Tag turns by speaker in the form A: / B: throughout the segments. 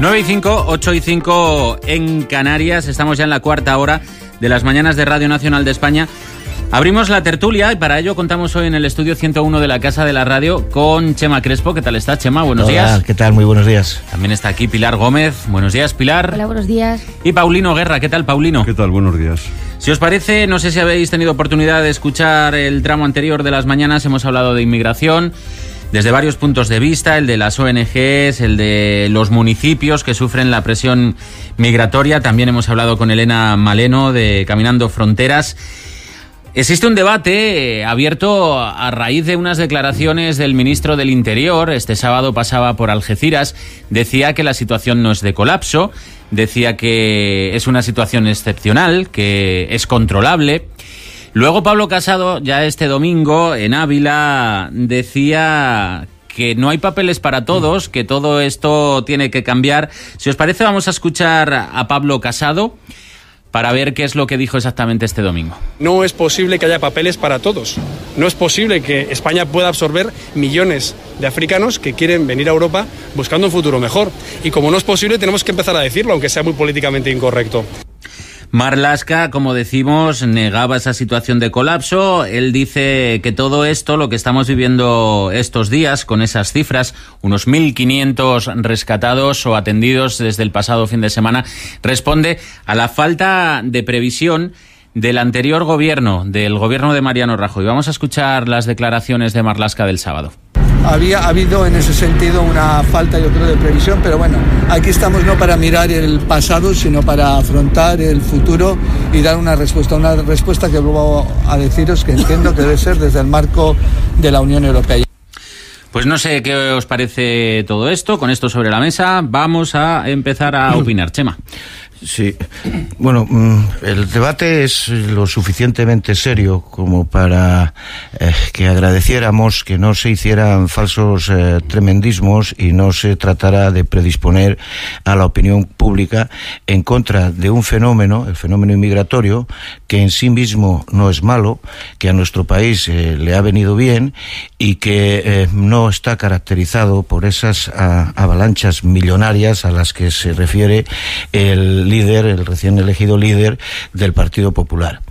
A: 9:05, 8:05 en Canarias. Estamos ya en la cuarta hora de las mañanas de Radio Nacional de España. Abrimos la tertulia y para ello contamos hoy en el estudio 101 de la Casa de la Radio con Chema Crespo. ¿Qué tal está, Chema? Buenos días.
B: ¿Qué tal? Muy buenos días.
A: También está aquí Pilar Gómez. Buenos días, Pilar.
C: Hola, buenos días.
A: Y Paulino Guerra. ¿Qué tal, Paulino?
D: ¿Qué tal? Buenos días.
A: Si os parece, no sé si habéis tenido oportunidad de escuchar el tramo anterior de las mañanas. Hemos hablado de inmigración desde varios puntos de vista, el de las ONGs, el de los municipios que sufren la presión migratoria. También hemos hablado con Elena Maleno de Caminando Fronteras. Existe un debate abierto a raíz de unas declaraciones del ministro del Interior. Este sábado pasaba por Algeciras. Decía que la situación no es de colapso, decía que es una situación excepcional, que es controlable. Luego Pablo Casado, ya este domingo, en Ávila, decía que no hay papeles para todos, que todo esto tiene que cambiar. Si os parece, vamos a escuchar a Pablo Casado para ver qué es lo que dijo exactamente este domingo.
E: No es posible que haya papeles para todos. No es posible que España pueda absorber millones de africanos que quieren venir a Europa buscando un futuro mejor. Y como no es posible, tenemos que empezar a decirlo, aunque sea muy políticamente incorrecto.
A: Marlaska, como decimos, negaba esa situación de colapso. Él dice que todo esto, lo que estamos viviendo estos días, con esas cifras, unos 1.500 rescatados o atendidos desde el pasado fin de semana, responde a la falta de previsión del anterior gobierno, del gobierno de Mariano Rajoy. Vamos a escuchar las declaraciones de Marlaska del sábado.
F: Ha habido en ese sentido una falta, yo creo, de previsión, pero bueno, aquí estamos no para mirar el pasado, sino para afrontar el futuro y dar una respuesta que vuelvo a deciros que entiendo que debe ser desde el marco de la Unión Europea.
A: Pues no sé qué os parece todo esto. Con esto sobre la mesa vamos a empezar a opinar. Chema.
B: Sí, bueno, el debate es lo suficientemente serio como para que agradeciéramos que no se hicieran falsos tremendismos y no se tratara de predisponer a la opinión pública en contra de un fenómeno, el fenómeno inmigratorio, que en sí mismo no es malo, que a nuestro país le ha venido bien y que no está caracterizado por esas avalanchas millonarias a las que se refiere el recién elegido líder del Partido Popular.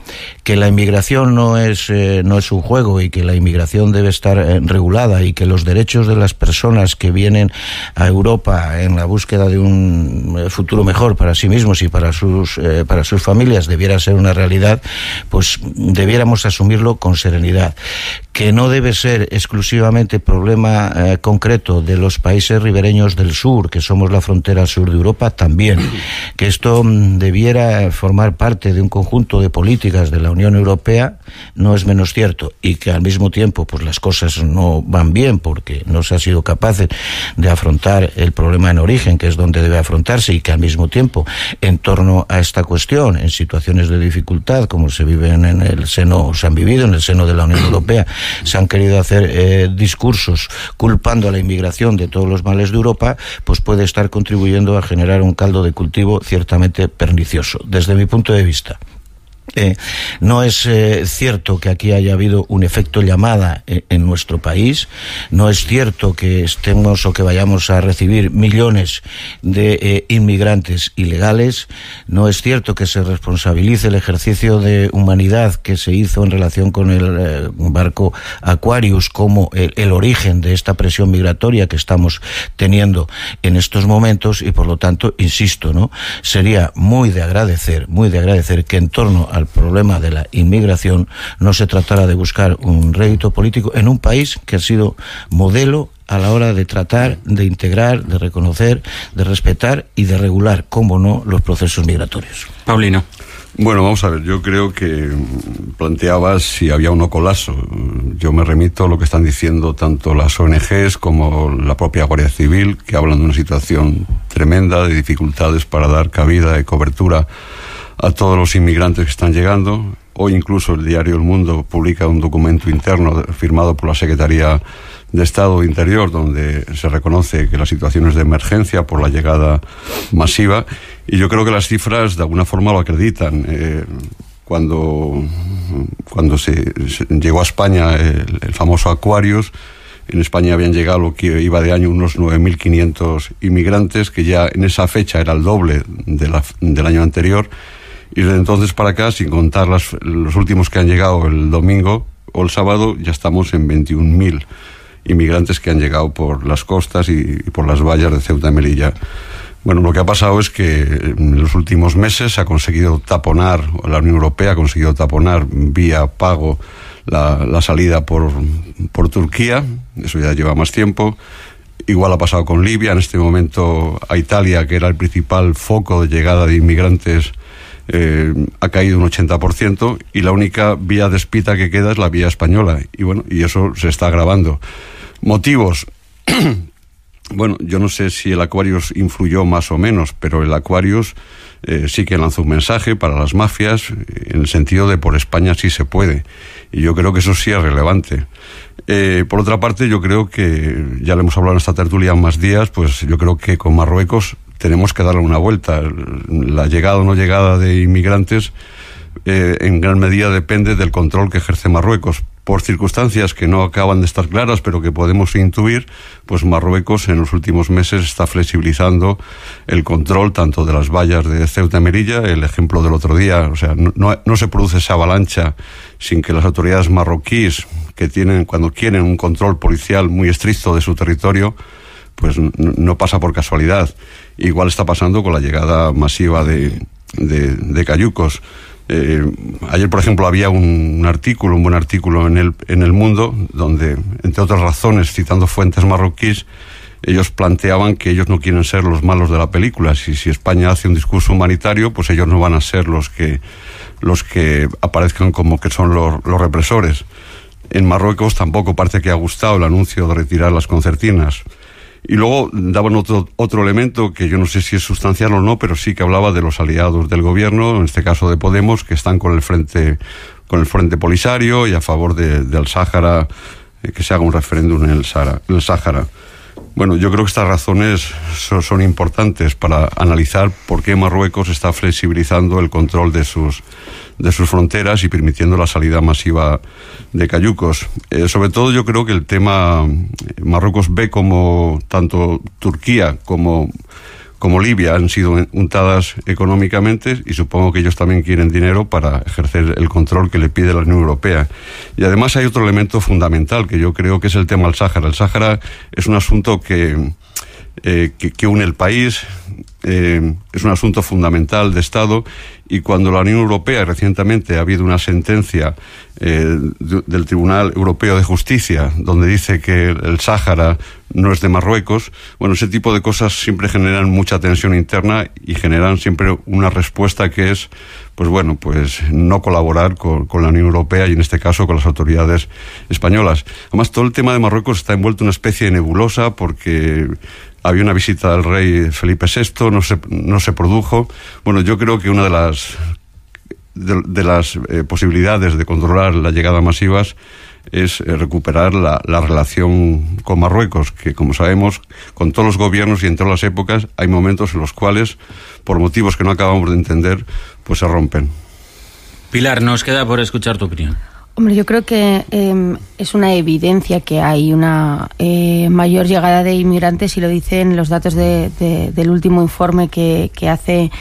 B: Que la inmigración no es un juego y que la inmigración debe estar regulada y que los derechos de las personas que vienen a Europa en la búsqueda de un futuro mejor para sí mismos y para sus familias debiera ser una realidad, pues debiéramos asumirlo con serenidad. Que no debe ser exclusivamente problema concreto de los países ribereños del sur, que somos la frontera sur de Europa, también. Que esto debiera formar parte de un conjunto de políticas de la Unión Europea, no es menos cierto, y que al mismo tiempo pues las cosas no van bien porque no se ha sido capaz de afrontar el problema en origen, que es donde debe afrontarse, y que al mismo tiempo en torno a esta cuestión, en situaciones de dificultad como se viven en el seno, se han vivido en el seno de la Unión Europea, se han querido hacer discursos culpando a la inmigración de todos los males de Europa, pues puede estar contribuyendo a generar un caldo de cultivo ciertamente pernicioso, desde mi punto de vista. No es cierto que aquí haya habido un efecto llamada en nuestro país. No es cierto que estemos o que vayamos a recibir millones de inmigrantes ilegales. No es cierto que se responsabilice el ejercicio de humanidad que se hizo en relación con el barco Aquarius como el origen de esta presión migratoria que estamos teniendo en estos momentos, y por lo tanto, insisto, ¿no? Sería muy de agradecer que en torno al problema de la inmigración no se tratara de buscar un rédito político en un país que ha sido modelo a la hora de tratar, de integrar, de reconocer, de respetar y de regular, cómo no, los procesos migratorios.
A: Paulino.
D: Bueno, vamos a ver, yo creo que planteabas si había un colapso. Yo me remito a lo que están diciendo tanto las ONGs como la propia Guardia Civil, que hablan de una situación tremenda, de dificultades para dar cabida y cobertura a todos los inmigrantes que están llegando. Hoy incluso el diario El Mundo publica un documento interno firmado por la Secretaría de Estado de Interior, donde se reconoce que la situación es de emergencia por la llegada masiva, y yo creo que las cifras de alguna forma lo acreditan. Cuando se llegó a España el famoso Aquarius, En España habían llegado, lo que iba de año, unos 9.500 inmigrantes, que ya en esa fecha era el doble del año anterior. Y desde entonces para acá, sin contar los últimos que han llegado el domingo o el sábado, ya estamos en 21.000 inmigrantes que han llegado por las costas y por las vallas de Ceuta y Melilla. Bueno, lo que ha pasado es que en los últimos meses se ha conseguido taponar, la Unión Europea ha conseguido taponar vía pago la salida por Turquía. Eso ya lleva más tiempo. Igual ha pasado con Libia. En este momento a Italia, que era el principal foco de llegada de inmigrantes, ha caído un 80%, y la única vía de despita que queda es la vía española, y bueno, y eso se está agravando. Motivos. Bueno, yo no sé si el Aquarius influyó más o menos, pero el Aquarius sí que lanzó un mensaje para las mafias, en el sentido de por España sí se puede, y yo creo que eso sí es relevante. Por otra parte, yo creo que, ya le hemos hablado en esta tertulia más días, pues yo creo que con Marruecos tenemos que darle una vuelta. La llegada o no llegada de inmigrantes en gran medida depende del control que ejerce Marruecos. Por circunstancias que no acaban de estar claras, pero que podemos intuir, pues Marruecos en los últimos meses está flexibilizando el control tanto de las vallas de Ceuta y Melilla. El ejemplo del otro día, o sea, no se produce esa avalancha sin que las autoridades marroquíes, que tienen, cuando quieren, un control policial muy estricto de su territorio, pues no pasa por casualidad. Igual está pasando con la llegada masiva de cayucos. Ayer, por ejemplo, había un buen artículo en el Mundo, donde, entre otras razones, citando fuentes marroquíes, ellos planteaban que ellos no quieren ser los malos de la película. Si España hace un discurso humanitario, pues ellos no van a ser los que aparezcan como que son los represores. En Marruecos tampoco parece que ha gustado el anuncio de retirar las concertinas. Y luego daban otro elemento que yo no sé si es sustancial o no, pero sí que hablaba de los aliados del gobierno, en este caso de Podemos, que están con el Frente Polisario y a favor del Sáhara, que se haga un referéndum en el Sáhara. Bueno, yo creo que estas razones son importantes para analizar por qué Marruecos está flexibilizando el control de sus fronteras y permitiendo la salida masiva de cayucos. Sobre todo yo creo que el tema, Marruecos ve como tanto Turquía como Libia han sido untadas económicamente, y supongo que ellos también quieren dinero para ejercer el control que le pide la Unión Europea. Y además hay otro elemento fundamental que yo creo que es el tema del Sáhara. El Sáhara es un asunto que une el país, es un asunto fundamental de Estado, y cuando la Unión Europea, recientemente ha habido una sentencia del Tribunal Europeo de Justicia donde dice que el Sáhara no es de Marruecos, bueno, ese tipo de cosas siempre generan mucha tensión interna y generan siempre una respuesta que es, pues bueno, pues no colaborar con la Unión Europea, y en este caso con las autoridades españolas. Además, todo el tema de Marruecos está envuelto en una especie de nebulosa, porque había una visita del rey Felipe VI, no se produjo. Bueno, yo creo que una de las posibilidades de controlar la llegada masivas es recuperar la relación con Marruecos, que, como sabemos, con todos los gobiernos y en todas las épocas hay momentos en los cuales, por motivos que no acabamos de entender, pues se rompen.
A: Pilar, nos queda por escuchar tu opinión.
C: Hombre, yo creo que es una evidencia que hay una mayor llegada de inmigrantes, y lo dicen los datos del último informe que hace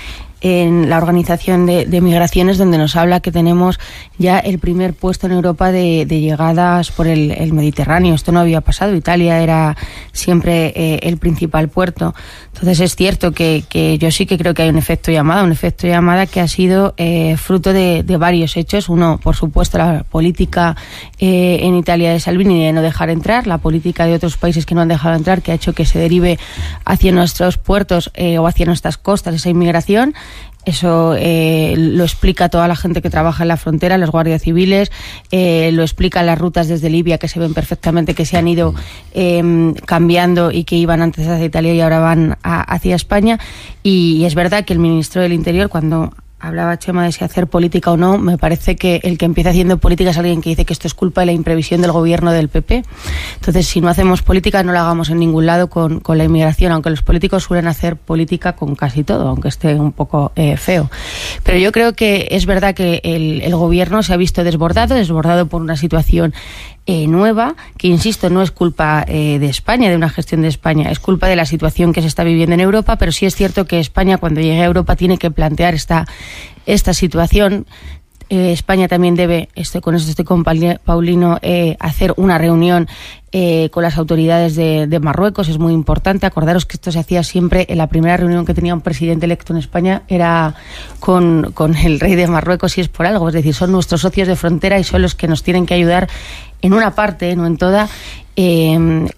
C: en la Organización de Migraciones, donde nos habla que tenemos ya el primer puesto en Europa de llegadas por el Mediterráneo. Esto no había pasado. Italia era siempre el principal puerto. Entonces es cierto que yo sí que creo que hay un efecto llamada que ha sido fruto de varios hechos. Uno, por supuesto, la política en Italia de Salvini de no dejar entrar, la política de otros países que no han dejado entrar, que ha hecho que se derive hacia nuestros puertos o hacia nuestras costas esa inmigración. Eso lo explica toda la gente que trabaja en la frontera, los guardias civiles, lo explican las rutas desde Libia, que se ven perfectamente que se han ido cambiando, y que iban antes hacia Italia y ahora van hacia España. Y es verdad que el ministro del Interior, cuando hablaba Chema de si hacer política o no. Me parece que el que empieza haciendo política es alguien que dice que esto es culpa de la imprevisión del gobierno del PP. Entonces, si no hacemos política, no la hagamos en ningún lado con la inmigración, aunque los políticos suelen hacer política con casi todo, aunque esté un poco feo. Pero yo creo que es verdad que el gobierno se ha visto desbordado por una situación nueva, que insisto, no es culpa de España, de una gestión de España, es culpa de la situación que se está viviendo en Europa, pero sí es cierto que España, cuando llegue a Europa, tiene que plantear esta situación. España también debe, con esto estoy con Paulino, hacer una reunión con las autoridades de Marruecos. Es muy importante. Acordaros que esto se hacía siempre en la primera reunión que tenía un presidente electo en España, era con el rey de Marruecos, y es por algo. Es decir, son nuestros socios de frontera y son los que nos tienen que ayudar en una parte, no en toda,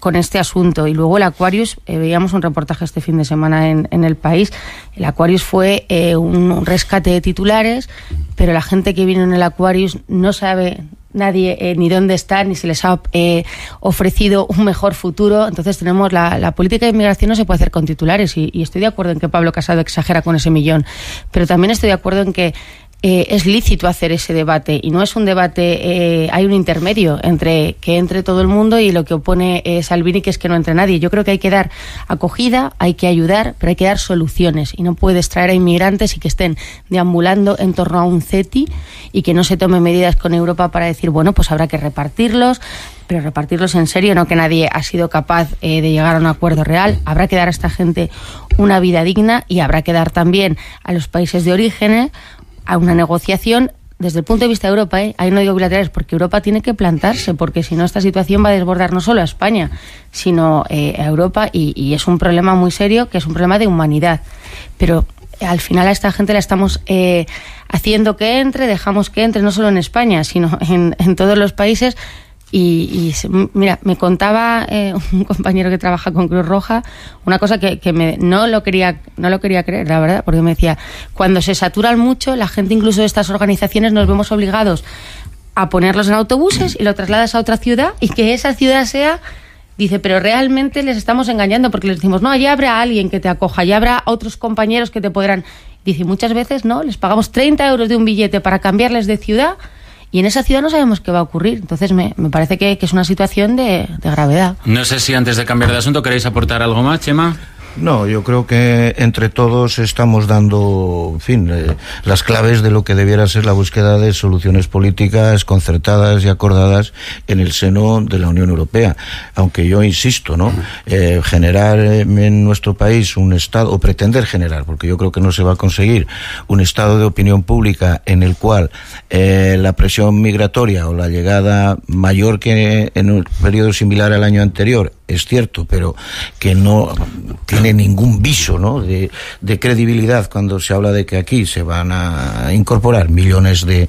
C: con este asunto. Y luego el Aquarius, veíamos un reportaje este fin de semana en El País. El Aquarius fue un rescate de titulares, pero la gente que vino en el Aquarius no sabe nadie ni dónde están, ni se les ha ofrecido un mejor futuro. Entonces tenemos la política de inmigración no se puede hacer con titulares, y estoy de acuerdo en que Pablo Casado exagera con ese 1 millón, pero también estoy de acuerdo en que es lícito hacer ese debate, y no es un debate, hay un intermedio entre que entre todo el mundo y lo que opone Salvini, que es que no entre nadie. Yo creo que hay que dar acogida, hay que ayudar, pero hay que dar soluciones, y no puedes traer a inmigrantes y que estén deambulando en torno a un CETI y que no se tomen medidas con Europa para decir, bueno, pues habrá que repartirlos, pero repartirlos en serio, no que nadie ha sido capaz de llegar a un acuerdo real. Habrá que dar a esta gente una vida digna, y habrá que dar también a los países de origen a una negociación desde el punto de vista de Europa, ahí no digo bilaterales, porque Europa tiene que plantarse, porque si no esta situación va a desbordar no solo a España, sino a Europa, y es un problema muy serio, que es un problema de humanidad. Pero al final a esta gente la estamos haciendo que entre, dejamos que entre, no solo en España, sino en todos los países. Y mira, me contaba un compañero que trabaja con Cruz Roja una cosa que no lo quería creer, la verdad, porque me decía, cuando se saturan mucho, la gente incluso de estas organizaciones nos vemos obligados a ponerlos en autobuses y lo trasladas a otra ciudad, y que esa ciudad sea... Dice, pero realmente les estamos engañando, porque les decimos, no, allá habrá alguien que te acoja, allá habrá otros compañeros que te podrán... Dice, muchas veces no, les pagamos 30 euros de un billete para cambiarles de ciudad, y en esa ciudad no sabemos qué va a ocurrir. Entonces me parece que es una situación de gravedad.
A: No sé si antes de cambiar de asunto queréis aportar algo más, Chema.
B: No, yo creo que entre todos estamos dando, en fin, las claves de lo que debiera ser la búsqueda de soluciones políticas concertadas y acordadas en el seno de la Unión Europea. Aunque yo insisto, ¿no? Generar en nuestro país un estado, o pretender generar, porque yo creo que no se va a conseguir, un estado de opinión pública en el cual la presión migratoria o la llegada mayor que en un periodo similar al año anterior, es cierto, pero que no tiene ningún viso, ¿no?, de credibilidad cuando se habla de que aquí se van a incorporar millones de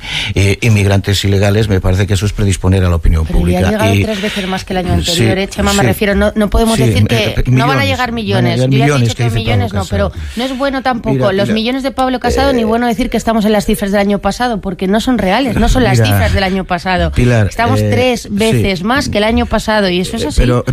B: inmigrantes ilegales. Me parece que eso es predisponer a la opinión pública.
C: Ya ha llegado 3 veces más que el año anterior, sí, Chema, sí. Me refiero, no podemos decir que millones, no van a llegar millones. Yo ya he dicho que millones no, pero no es bueno tampoco los millones de Pablo Casado, ni bueno decir que estamos en las cifras del año pasado, porque no son reales, no son las cifras del año pasado.
B: Pilar,
C: estamos 3 veces más que el año pasado, y eso es así.
B: Pero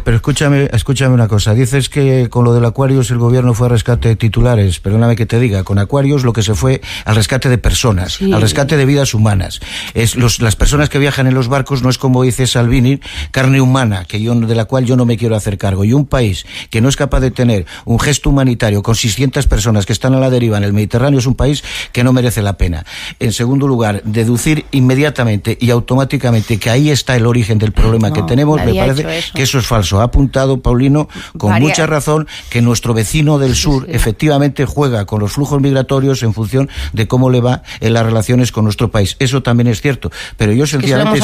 B: escúchame una cosa. Dices que con lo del Aquarius el gobierno fue a rescate de titulares. Perdóname que te diga, con Aquarius lo que se fue al rescate de personas, sí, al rescate de vidas humanas. Las personas que viajan en los barcos no es, como dice Salvini, carne humana, de la cual yo no me quiero hacer cargo. Y un país que no es capaz de tener un gesto humanitario con 600 personas que están a la deriva en el Mediterráneo es un país que no merece la pena. En segundo lugar, deducir inmediatamente y automáticamente que ahí está el origen del problema que tenemos, me parece que eso es falso. Ha apuntado Paulino con mucha razón que nuestro vecino del sur efectivamente juega con los flujos migratorios en función de cómo le va en las relaciones con nuestro país. Eso también es cierto, pero yo sencillamente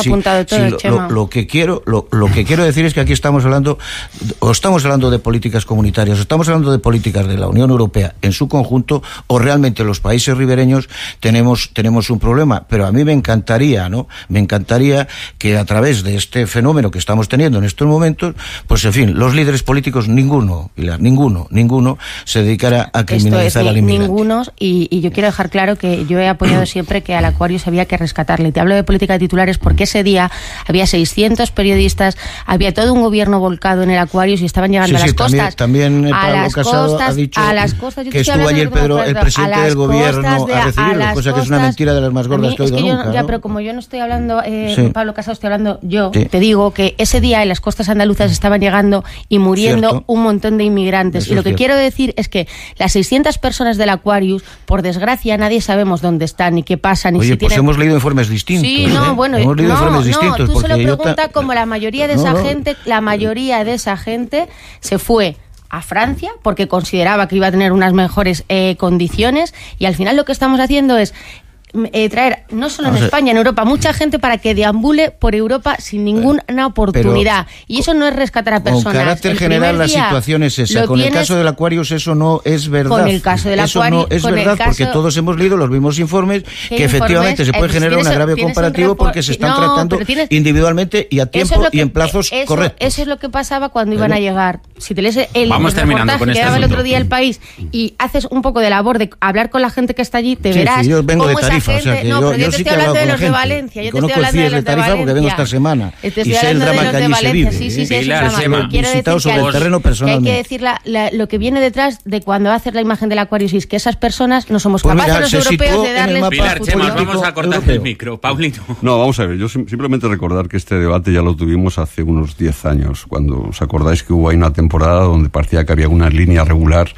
B: lo que quiero decir es que aquí estamos hablando de políticas comunitarias, o estamos hablando de políticas de la Unión Europea en su conjunto, o realmente los países ribereños tenemos un problema. Pero a mí me encantaría que a través de este fenómeno que estamos teniendo en estos momentos, pues en fin, los líderes políticos, ninguno, Pilar, ninguno se dedicara a criminalizar al inmigrante.
C: Ninguno, y yo quiero dejar claro que yo he apoyado siempre que al Aquarius había que rescatarle. Te hablo de política de titulares porque ese día había 600 periodistas, había todo un gobierno volcado en el Aquarius y estaban llegando a las costas.
B: También Pablo Casado ha dicho que estuvo allí el presidente del gobierno a recibirlo, cosa que es una mentira de las más gordas que he oído nunca.
C: Ya, pero como yo no estoy hablando, Pablo Casado, estoy hablando yo, te digo que ese día en las costas andaluzas estaban llegando y muriendo un montón de inmigrantes. Eso y lo que quiero decir es que las 600 personas del Aquarius, por desgracia, nadie sabemos dónde están ni qué pasa, ni si tienen...
B: hemos leído informes distintos.
C: Sí, hemos leído informes distintos. Tú se lo preguntas como la mayoría de esa gente se fue a Francia porque consideraba que iba a tener unas mejores condiciones, y al final lo que estamos haciendo es traer, no solo en España, en Europa, mucha gente para que deambule por Europa sin ninguna oportunidad. Y eso no es rescatar a personas.
B: Con carácter general la situación es esa. Con el caso del Aquarius eso no es verdad.
C: Con el caso del
B: Aquarius... Eso no es verdad, porque todos hemos leído los mismos informes que efectivamente se puede generar un agravio comparativo porque se están tratando individualmente y a tiempo y en plazos correctos.
C: Eso es lo que pasaba cuando iban a llegar. Si te lees el
A: reportaje
C: que daba el otro día El País y haces un poco de labor de hablar con la gente que está allí, te verás
B: yo vengo de Tarifa.
C: O sea,
B: yo
C: te estoy hablando de los de Valencia. Yo te estoy hablando de los de
B: Tarifa porque vengo esta semana y sé el drama que allí se vive.
C: Sí, es un drama. Quiero decir
B: sobre el terreno personal.
C: Que hay que decir lo que viene detrás de cuando haces la imagen del Aquarius, y es que esas personas no somos capaces los europeos de darles
A: Pilar, Chema, vamos a cortar el micro. Paulino.
D: No, vamos a ver, yo simplemente recordar que este debate ya lo tuvimos hace unos 10 años, cuando os acordáis que hubo ahí una temporada donde parecía que había una línea regular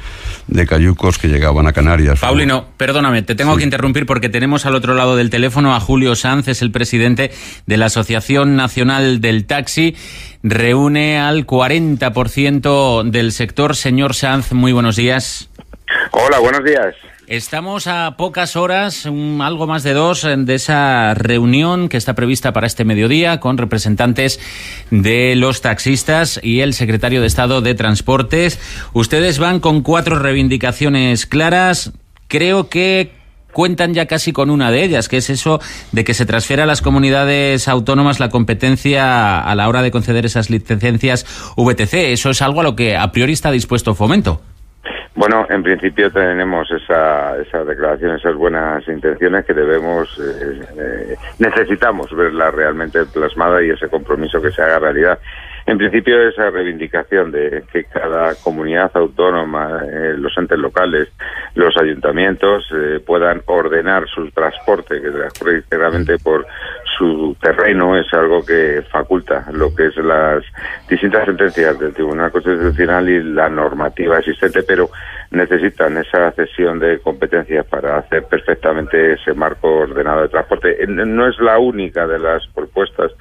D: de cayucos que llegaban a Canarias.
A: Paulino, perdóname, te tengo que interrumpir porque tenemos al otro lado del teléfono a Julio Sanz, es el presidente de la Asociación Nacional del Taxi, reúne al 40% del sector. Señor Sanz, muy buenos días.
G: Hola, buenos días.
A: Estamos a pocas horas, algo más de 2, de esa reunión que está prevista para este mediodía con representantes de los taxistas y el secretario de Estado de Transportes. Ustedes van con 4 reivindicaciones claras. Creo que cuentan ya casi con una de ellas, que es eso de que se transfiera a las comunidades autónomas la competencia a la hora de conceder esas licencias VTC. Eso es algo a lo que a priori está dispuesto Fomento.
G: Bueno, en principio tenemos esa declaración, esas buenas intenciones que necesitamos verla realmente plasmada y ese compromiso que se haga realidad. En principio, esa reivindicación de que cada comunidad autónoma, los entes locales, los ayuntamientos puedan ordenar su transporte, que transcurre íntegramente por su terreno, es algo que faculta lo que es las distintas sentencias del Tribunal Constitucional y la normativa existente, pero necesitan esa cesión de competencias para hacer perfectamente ese marco ordenado de transporte. No es la única de las propuestas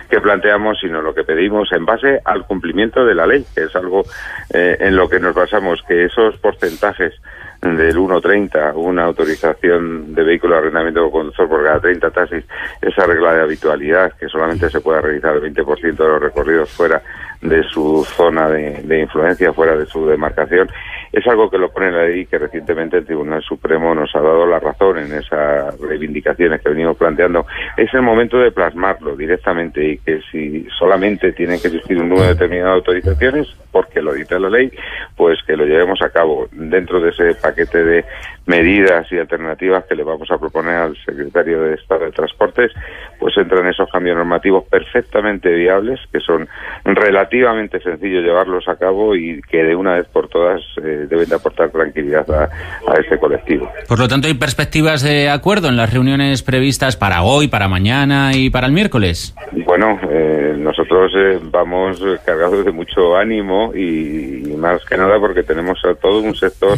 G: que planteamos, sino lo que pedimos en base al cumplimiento de la ley, que es algo en lo que nos basamos, que esos porcentajes del 1,30, una autorización de vehículo de arrendamiento o conductor por cada 30 taxis, esa regla de habitualidad, que solamente se pueda realizar el 20% de los recorridos fuera de su zona de influencia, fuera de su demarcación, es algo que lo pone en la ley y que recientemente el Tribunal Supremo nos ha dado la razón en esas reivindicaciones que venimos planteando. Es el momento de plasmarlo directamente y que si solamente tienen que existir un número determinado de autorizaciones, porque lo dice la ley, pues que lo llevemos a cabo dentro de ese paquete de medidas y alternativas que le vamos a proponer al secretario de Estado de Transportes, pues entran esos cambios normativos perfectamente viables, que son relativamente sencillos llevarlos a cabo y que de una vez por todas deben de aportar tranquilidad a este colectivo.
A: Por lo tanto, ¿hay perspectivas de acuerdo en las reuniones previstas para hoy, para mañana y para el miércoles?
G: Bueno, nosotros vamos cargados de mucho ánimo y más que nada porque tenemos a todo un sector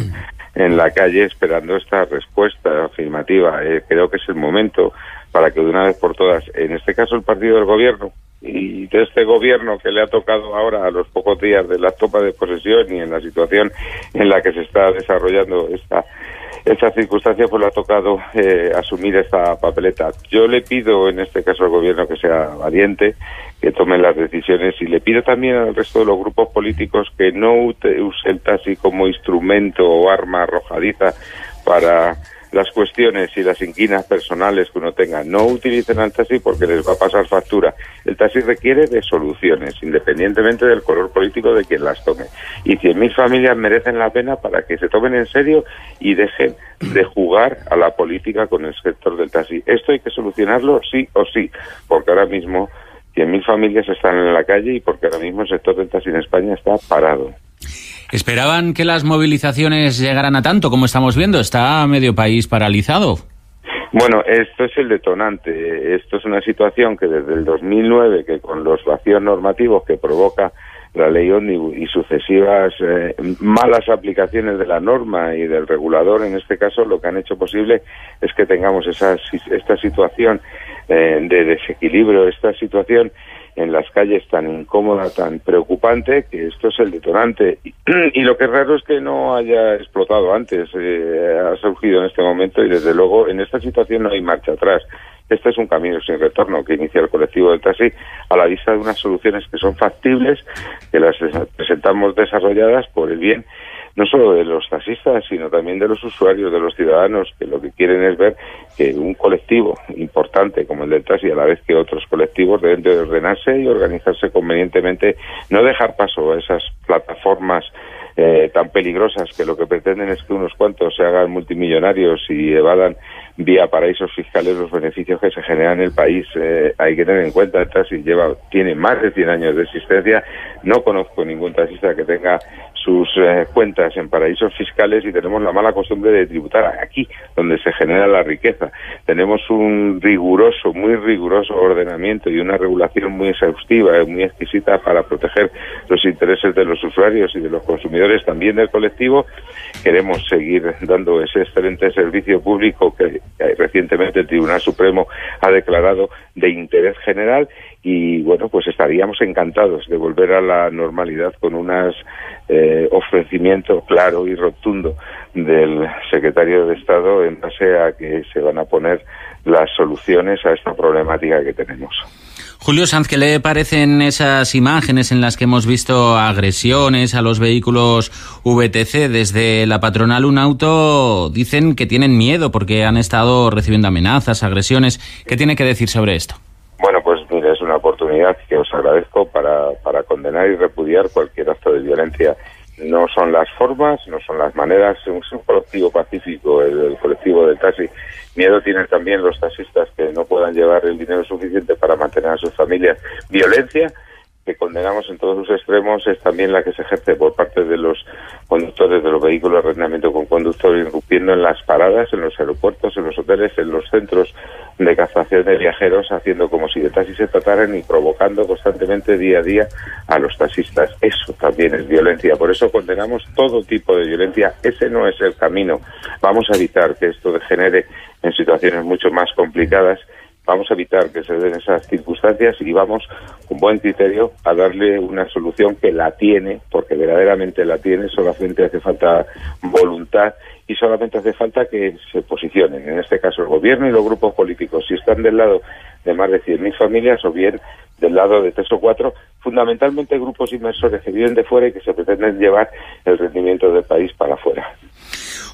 G: en la calle esperando esta respuesta afirmativa. Creo que es el momento para que de una vez por todas, en este caso el partido del gobierno, y de este gobierno que le ha tocado ahora a los pocos días de la toma de posesión y en la situación en la que se está desarrollando esta circunstancia, pues le ha tocado asumir esta papeleta. Yo le pido en este caso al gobierno que sea valiente, que tome las decisiones, y le pido también al resto de los grupos políticos que no use el taxi como instrumento o arma arrojadiza para las cuestiones y las inquinas personales que uno tenga. No utilicen el taxi porque les va a pasar factura. El taxi requiere de soluciones, independientemente del color político de quien las tome. Y 100.000 familias merecen la pena para que se tomen en serio y dejen de jugar a la política con el sector del taxi. Esto hay que solucionarlo sí o sí, porque ahora mismo 100.000 familias están en la calle y porque ahora mismo el sector del taxi en España está parado.
A: ¿Esperaban que las movilizaciones llegaran a tanto como estamos viendo? Está medio país paralizado.
G: Bueno, esto es el detonante. Esto es una situación que desde el 2009, que con los vacíos normativos que provoca la ley ómnibus y sucesivas malas aplicaciones de la norma y del regulador, en este caso, lo que han hecho posible es que tengamos esta situación de desequilibrio, esta situación en las calles tan incómoda, tan preocupante, que esto es el detonante. Y lo que es raro es que no haya explotado antes, ha surgido en este momento y desde luego en esta situación no hay marcha atrás. Este es un camino sin retorno que inicia el colectivo del taxi a la vista de unas soluciones que son factibles, que las presentamos desarrolladas por el bien no solo de los taxistas, sino también de los usuarios, de los ciudadanos, que lo que quieren es ver que un colectivo importante como el del taxi, a la vez que otros colectivos, deben de ordenarse y organizarse convenientemente, no dejar paso a esas plataformas tan peligrosas que lo que pretenden es que unos cuantos se hagan multimillonarios y evadan vía paraísos fiscales los beneficios que se generan en el país. Hay que tener en cuenta, el taxi tiene más de 100 años de existencia. No conozco ningún taxista que tenga sus cuentas en paraísos fiscales y tenemos la mala costumbre de tributar aquí, donde se genera la riqueza. Tenemos un muy riguroso ordenamiento y una regulación muy exhaustiva y muy exquisita para proteger los intereses de los usuarios y de los consumidores, también del colectivo. Queremos seguir dando ese excelente servicio público que recientemente el Tribunal Supremo ha declarado de interés general y, bueno, pues estaríamos encantados de volver a la normalidad con un ofrecimiento claro y rotundo del secretario de Estado en base a que se van a poner las soluciones a esta problemática que tenemos.
A: Julio Sanz, ¿qué le parecen esas imágenes en las que hemos visto agresiones a los vehículos VTC desde la patronal Unauto? Dicen que tienen miedo porque han estado recibiendo amenazas, agresiones. ¿Qué tiene que decir sobre esto?
G: Bueno, pues mire, es una oportunidad que os agradezco para condenar y repudiar cualquier acto de violencia. No son las formas, no son las maneras. Es un colectivo pacífico, el colectivo del taxi. Miedo tienen también los taxistas que no puedan llevar el dinero suficiente para mantener a sus familias. Violencia, que condenamos en todos sus extremos, es también la que se ejerce por parte de los conductores de los vehículos de arrendamiento con conductor, irrumpiendo en las paradas, en los aeropuertos, en los hoteles, en los centros de captación de viajeros, haciendo como si de taxis se trataran y provocando constantemente día a día a los taxistas. Eso también es violencia. Por eso condenamos todo tipo de violencia. Ese no es el camino. Vamos a evitar que esto degenere en situaciones mucho más complicadas. Vamos a evitar que se den esas circunstancias y vamos con buen criterio a darle una solución que la tiene, porque verdaderamente la tiene. Solamente hace falta voluntad y solamente hace falta que se posicionen, en este caso el gobierno y los grupos políticos, si están del lado de más de 100.000 familias o bien del lado de 3 o 4, fundamentalmente grupos inversores que viven de fuera y que se pretenden llevar el rendimiento del país para afuera.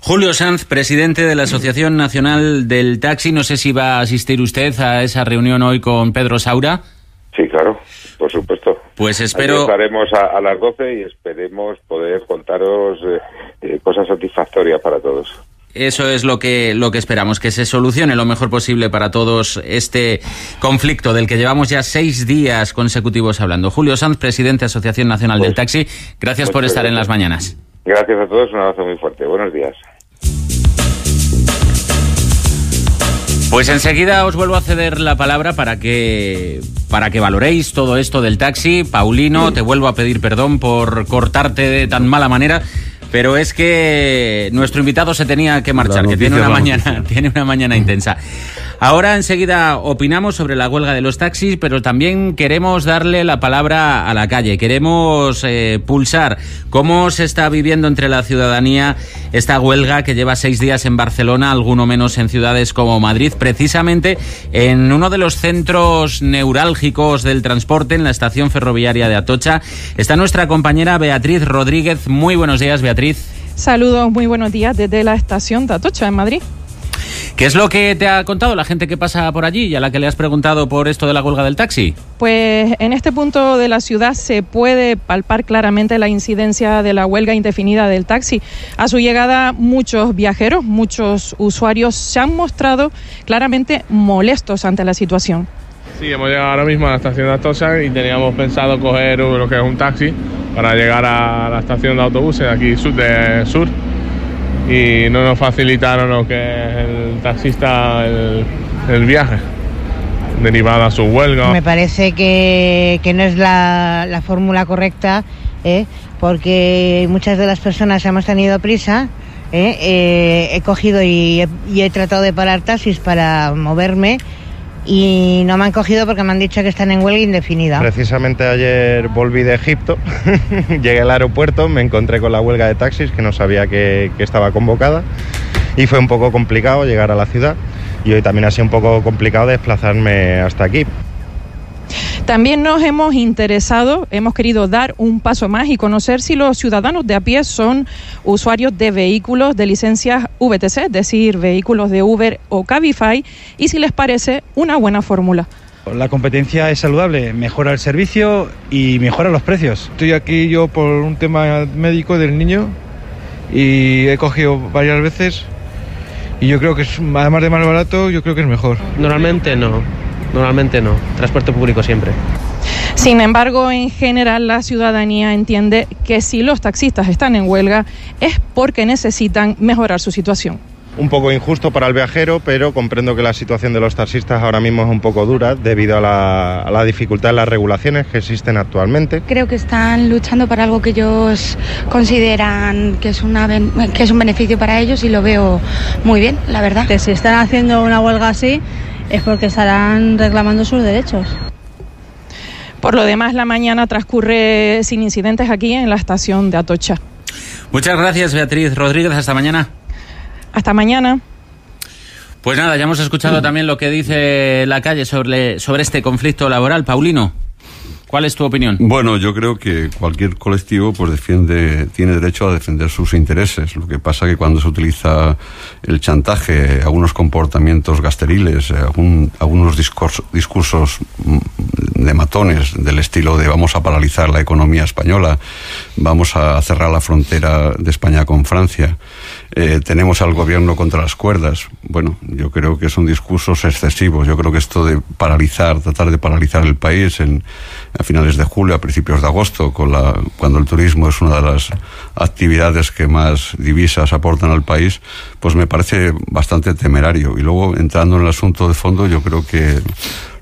A: Julio Sanz, presidente de la Asociación Nacional del Taxi, no sé si va a asistir usted a esa reunión hoy con Pedro Saura.
G: Sí, claro, por supuesto.
A: Pues espero...
G: Aquí estaremos a las 12 y esperemos poder contaros cosas satisfactorias para todos.
A: Eso es lo que esperamos, que se solucione lo mejor posible para todos este conflicto del que llevamos ya 6 días consecutivos hablando. Julio Sanz, presidente de Asociación Nacional del Taxi, gracias por estar en las mañanas.
G: Gracias a todos, un abrazo muy fuerte. Buenos días.
A: Pues enseguida os vuelvo a ceder la palabra para que valoréis todo esto del taxi. Paulino, te vuelvo a pedir perdón por cortarte de tan mala manera, pero es que nuestro invitado se tenía que marchar, que tiene una mañana intensa. Ahora enseguida opinamos sobre la huelga de los taxis, pero también queremos darle la palabra a la calle. Queremos pulsar cómo se está viviendo entre la ciudadanía esta huelga que lleva 6 días en Barcelona, alguno menos en ciudades como Madrid, precisamente en uno de los centros neurálgicos del transporte, en la estación ferroviaria de Atocha. Está nuestra compañera Beatriz Rodríguez. Muy buenos días, Beatriz.
H: Saludos, muy buenos días desde la estación de Atocha, en Madrid.
A: ¿Qué es lo que te ha contado la gente que pasa por allí y a la que le has preguntado por esto de la huelga del taxi?
H: Pues en este punto de la ciudad se puede palpar claramente la incidencia de la huelga indefinida del taxi. A su llegada, muchos viajeros, muchos usuarios se han mostrado claramente molestos ante la situación.
I: Sí, hemos llegado ahora mismo a la estación de Atocha y teníamos pensado coger lo que es un taxi para llegar a la estación de autobuses de aquí de sur y no nos facilitaron lo que es el taxista el viaje derivado a su huelga.
J: Me parece que no es la fórmula correcta, porque muchas de las personas hemos tenido prisa. He cogido y he tratado de parar taxis para moverme y no me han cogido porque me han dicho que están en huelga indefinida.
K: Precisamente ayer volví de Egipto, llegué al aeropuerto, me encontré con la huelga de taxis, que no sabía que estaba convocada, y fue un poco complicado llegar a la ciudad, y hoy también ha sido un poco complicado desplazarme hasta aquí.
H: También nos hemos interesado, hemos querido dar un paso más y conocer si los ciudadanos de a pie son usuarios de vehículos de licencias VTC, es decir, vehículos de Uber o Cabify, y si les parece una buena fórmula.
L: La competencia es saludable, mejora el servicio y mejora los precios.
M: Estoy aquí yo por un tema médico del niño y he cogido varias veces y yo creo que es, además de más barato, yo creo que es mejor.
N: Normalmente no, transporte público siempre.
H: Sin embargo, en general la ciudadanía entiende que si los taxistas están en huelga es porque necesitan mejorar su situación.
K: Un poco injusto para el viajero, pero comprendo que la situación de los taxistas ahora mismo es un poco dura debido a la dificultad en las regulaciones que existen actualmente.
O: Creo que están luchando para algo que ellos consideran que es un beneficio para ellos y lo veo muy bien, la verdad.
P: Que si están haciendo una huelga así es porque estarán reclamando sus derechos.
H: Por lo demás, la mañana transcurre sin incidentes aquí en la estación de Atocha.
A: Muchas gracias, Beatriz Rodríguez. Hasta mañana.
H: Hasta mañana.
A: Pues nada, ya hemos escuchado también lo que dice la calle sobre este conflicto laboral. Paulino, ¿cuál es tu opinión?
D: Bueno, yo creo que cualquier colectivo pues tiene derecho a defender sus intereses. Lo que pasa que cuando se utiliza el chantaje, algunos comportamientos gasteriles, algunos discursos de matones del estilo de vamos a paralizar la economía española, vamos a cerrar la frontera de España con Francia, tenemos al gobierno contra las cuerdas. Bueno, yo creo que son discursos excesivos. Yo creo que esto de tratar de paralizar el país a finales de julio, a principios de agosto, cuando el turismo es una de las actividades que más divisas aportan al país, pues me parece bastante temerario. Y luego, entrando en el asunto de fondo, yo creo que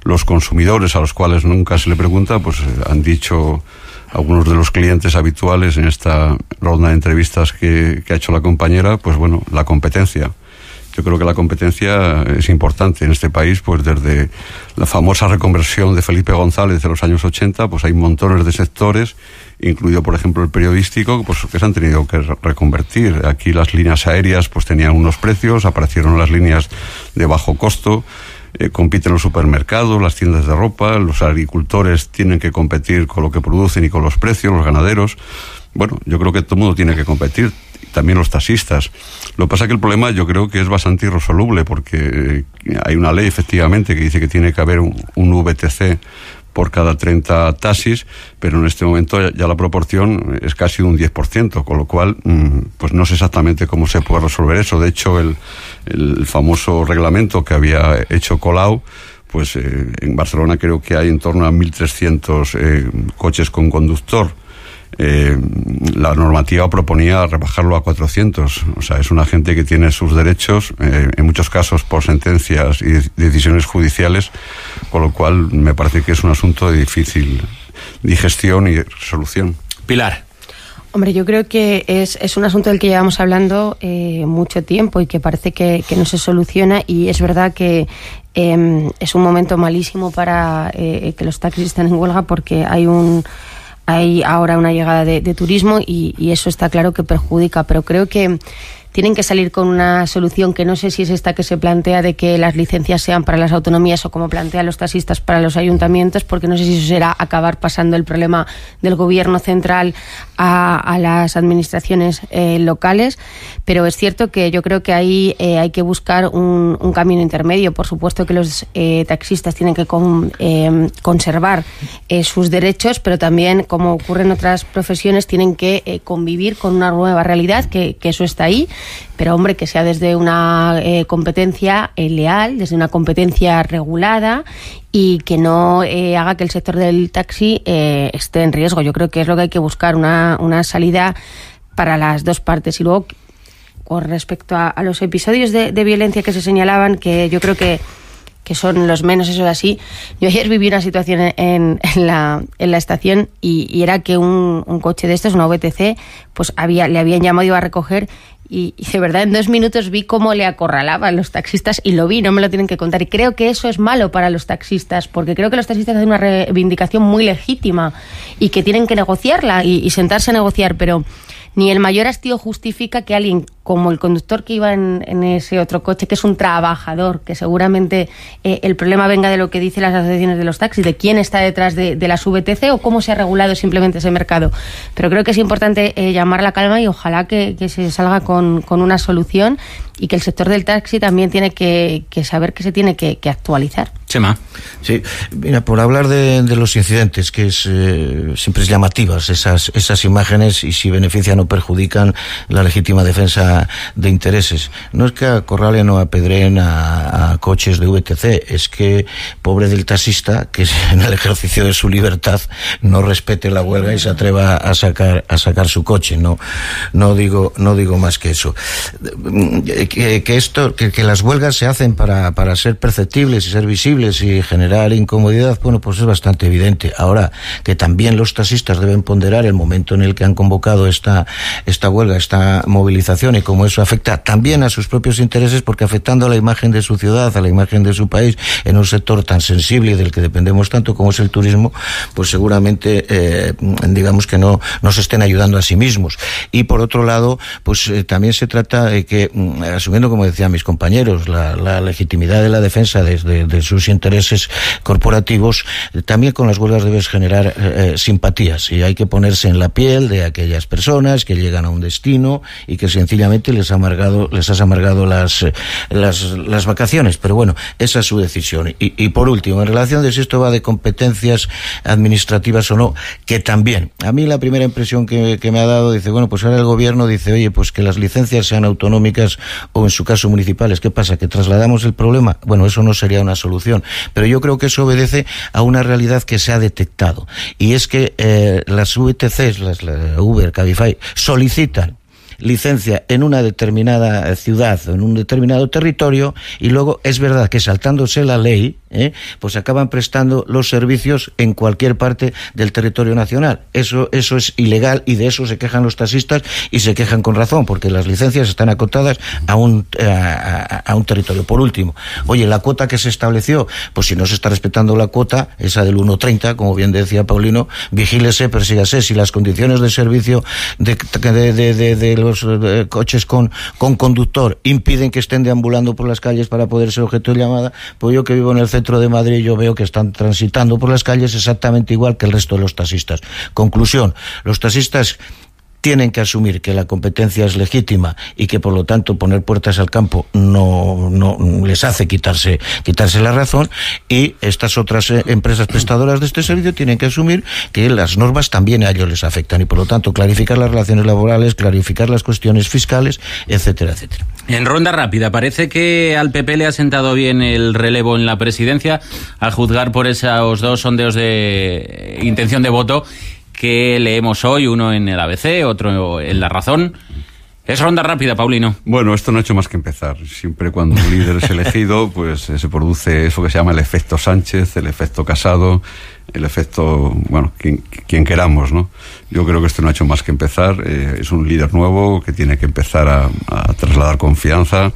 D: los consumidores, a los cuales nunca se le pregunta, pues han dicho algunos de los clientes habituales en esta ronda de entrevistas que ha hecho la compañera, pues bueno, la competencia. Yo creo que la competencia es importante en este país, pues desde la famosa reconversión de Felipe González de los años 80, pues hay montones de sectores, incluido por ejemplo el periodístico, pues que se han tenido que reconvertir. Aquí las líneas aéreas pues tenían unos precios, aparecieron las líneas de bajo costo, compiten los supermercados, las tiendas de ropa, los agricultores tienen que competir con lo que producen y con los precios, los ganaderos. Bueno, yo creo que todo el mundo tiene que competir, también los taxistas. Lo que pasa es que el problema yo creo que es bastante irresoluble, porque hay una ley efectivamente que dice que tiene que haber un VTC por cada 30 taxis, pero en este momento ya la proporción es casi un 10%, con lo cual pues no sé exactamente cómo se puede resolver eso. De hecho, el famoso reglamento que había hecho Colau, pues en Barcelona creo que hay en torno a 1.300 coches con conductor. La normativa proponía rebajarlo a 400. O sea, es una gente que tiene sus derechos, en muchos casos por sentencias y decisiones judiciales, con lo cual me parece que es un asunto de difícil digestión y resolución.
A: Pilar.
C: Hombre, yo creo que es un asunto del que llevamos hablando mucho tiempo y que parece que no se soluciona, y es verdad que es un momento malísimo para que los taxis estén en huelga, porque hay ahora una llegada de turismo y eso está claro que perjudica, pero creo que tienen que salir con una solución que no sé si es esta que se plantea de que las licencias sean para las autonomías o como plantean los taxistas para los ayuntamientos, porque no sé si eso será acabar pasando el problema del gobierno central a las administraciones locales, pero es cierto que yo creo que ahí hay que buscar un camino intermedio. Por supuesto que los taxistas tienen que conservar sus derechos, pero también, como ocurre en otras profesiones, tienen que convivir con una nueva realidad, que eso está ahí, pero hombre, que sea desde una competencia leal, desde una competencia regulada, y que no haga que el sector del taxi esté en riesgo. Yo creo que es lo que hay que buscar, una salida para las dos partes. Y luego, con respecto a los episodios de violencia que se señalaban, que yo creo que son los menos, eso es así. Yo ayer viví una situación en la estación y era que un coche de estos, una VTC, pues le habían llamado y iba a recoger, y de verdad en 2 minutos vi cómo le acorralaban los taxistas, y lo vi, no me lo tienen que contar, y creo que eso es malo para los taxistas, porque creo que los taxistas hacen una reivindicación muy legítima y que tienen que negociarla y sentarse a negociar, pero ni el mayor hastío justifica que alguien como el conductor que iba en ese otro coche, que es un trabajador, que seguramente el problema venga de lo que dicen las asociaciones de los taxis, de quién está detrás de las VTC o cómo se ha regulado simplemente ese mercado. Pero creo que es importante llamar a la calma y ojalá que se salga con una solución, y que el sector del taxi también tiene que saber que se tiene que actualizar.
A: Chema.
B: Sí, mira, por hablar de los incidentes, que siempre es llamativas esas imágenes, y si benefician o perjudican la legítima defensa de intereses. No es que acorralen o apedreen a coches de VTC, es que pobre del taxista que en el ejercicio de su libertad no respete la huelga y se atreva a sacar su coche. No digo más que eso. Que las huelgas se hacen para ser perceptibles y ser visibles y generar incomodidad, bueno, pues es bastante evidente. Ahora, que también los taxistas deben ponderar el momento en el que han convocado esta huelga, esta movilización, y cómo eso afecta también a sus propios intereses, porque afectando a la imagen de su ciudad, a la imagen de su país, en un sector tan sensible y del que dependemos tanto como es el turismo, pues seguramente digamos que no se estén ayudando a sí mismos. Y por otro lado, pues también se trata de que, asumiendo, como decían mis compañeros, la legitimidad de la defensa de sus intereses corporativos, también con las huelgas debes generar simpatías, y hay que ponerse en la piel de aquellas personas que llegan a un destino y que sencillamente les has amargado las vacaciones. Pero bueno, esa es su decisión. Y por último, en relación de si esto va de competencias administrativas o no, que también, a mí la primera impresión que me ha dado, dice, bueno, pues ahora el gobierno dice, oye, pues que las licencias sean autonómicas o en su caso municipales. ¿Qué pasa? ¿Que trasladamos el problema? Bueno, eso no sería una solución, pero yo creo que eso obedece a una realidad que se ha detectado, y es que las VTCs, las Uber, Cabify, solicitan licencia en una determinada ciudad o en un determinado territorio, y luego es verdad que saltándose la ley, pues acaban prestando los servicios en cualquier parte del territorio nacional. Eso es ilegal, y de eso se quejan los taxistas, y se quejan con razón, porque las licencias están acotadas a un territorio. Por último, oye, la cuota que se estableció, pues si no se está respetando la cuota, esa del 1,30, como bien decía Paulino, vigílese, persígase. Si las condiciones de servicio de los coches con conductor impiden que estén deambulando por las calles para poder ser objeto de llamada, pues yo que vivo en el centro de Madrid, yo veo que están transitando por las calles exactamente igual que el resto de los taxistas. Conclusión, los taxistas tienen que asumir que la competencia es legítima y que por lo tanto poner puertas al campo no les hace quitarse la razón, y estas otras empresas prestadoras de este servicio tienen que asumir que las normas también a ellos les afectan, y por lo tanto clarificar las relaciones laborales, clarificar las cuestiones fiscales, etcétera, etcétera.
A: En ronda rápida, parece que al PP le ha sentado bien el relevo en la presidencia, a juzgar por esos 2 sondeos de intención de voto que leemos hoy, uno en el ABC, otro en La Razón. Es ronda rápida, Paulino.
D: Bueno, esto no ha hecho más que empezar. Siempre cuando un líder es elegido, pues se produce eso que se llama el efecto Sánchez, el efecto Casado, el efecto, bueno, quien queramos, ¿no? Yo creo que esto no ha hecho más que empezar. Es un líder nuevo que tiene que empezar a trasladar confianza.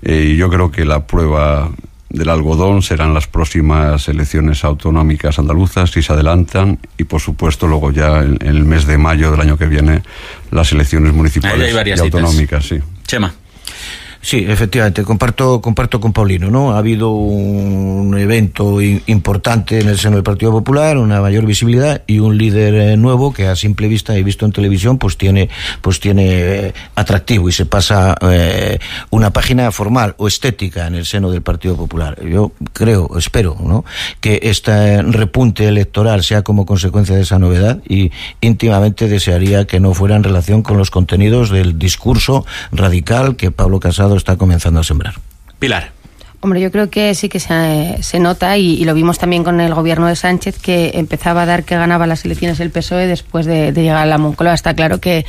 D: Y yo creo que la prueba del algodón serán las próximas elecciones autonómicas andaluzas, si se adelantan, y por supuesto luego ya en el mes de mayo del año que viene las elecciones municipales y autonómicas, sí.
A: Chema.
B: Sí, efectivamente, comparto con Paulino, ¿no? Ha habido un evento importante en el seno del Partido Popular, una mayor visibilidad y un líder nuevo que a simple vista he visto en televisión pues tiene atractivo y se pasa una página formal o estética en el seno del Partido Popular. Yo espero, ¿no?, que este repunte electoral sea como consecuencia de esa novedad y íntimamente desearía que no fuera en relación con los contenidos del discurso radical que Pablo Casado está comenzando a sembrar.
A: Pilar.
C: Hombre, yo creo que sí que se nota y lo vimos también con el gobierno de Sánchez, que empezaba a dar que ganaba las elecciones el PSOE después de llegar a la Moncloa. Está claro que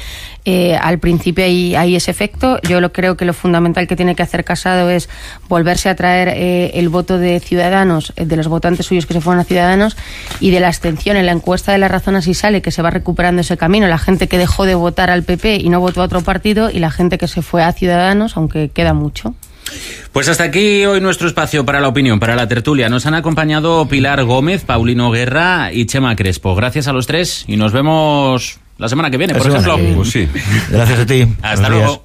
C: al principio hay ese efecto. Yo creo que lo fundamental que tiene que hacer Casado es volverse a traer el voto de Ciudadanos, de los votantes suyos que se fueron a Ciudadanos, y de la abstención. En la encuesta de La Razón así sale que se va recuperando ese camino. La gente que dejó de votar al PP y no votó a otro partido, y la gente que se fue a Ciudadanos, aunque queda mucho.
A: Pues hasta aquí hoy nuestro espacio para la opinión, para la tertulia. Nos han acompañado Pilar Gómez, Paulino Guerra y Chema Crespo. Gracias a los tres y nos vemos la semana que viene, por ejemplo.
D: Pues sí.
B: Gracias a ti.
A: Hasta luego.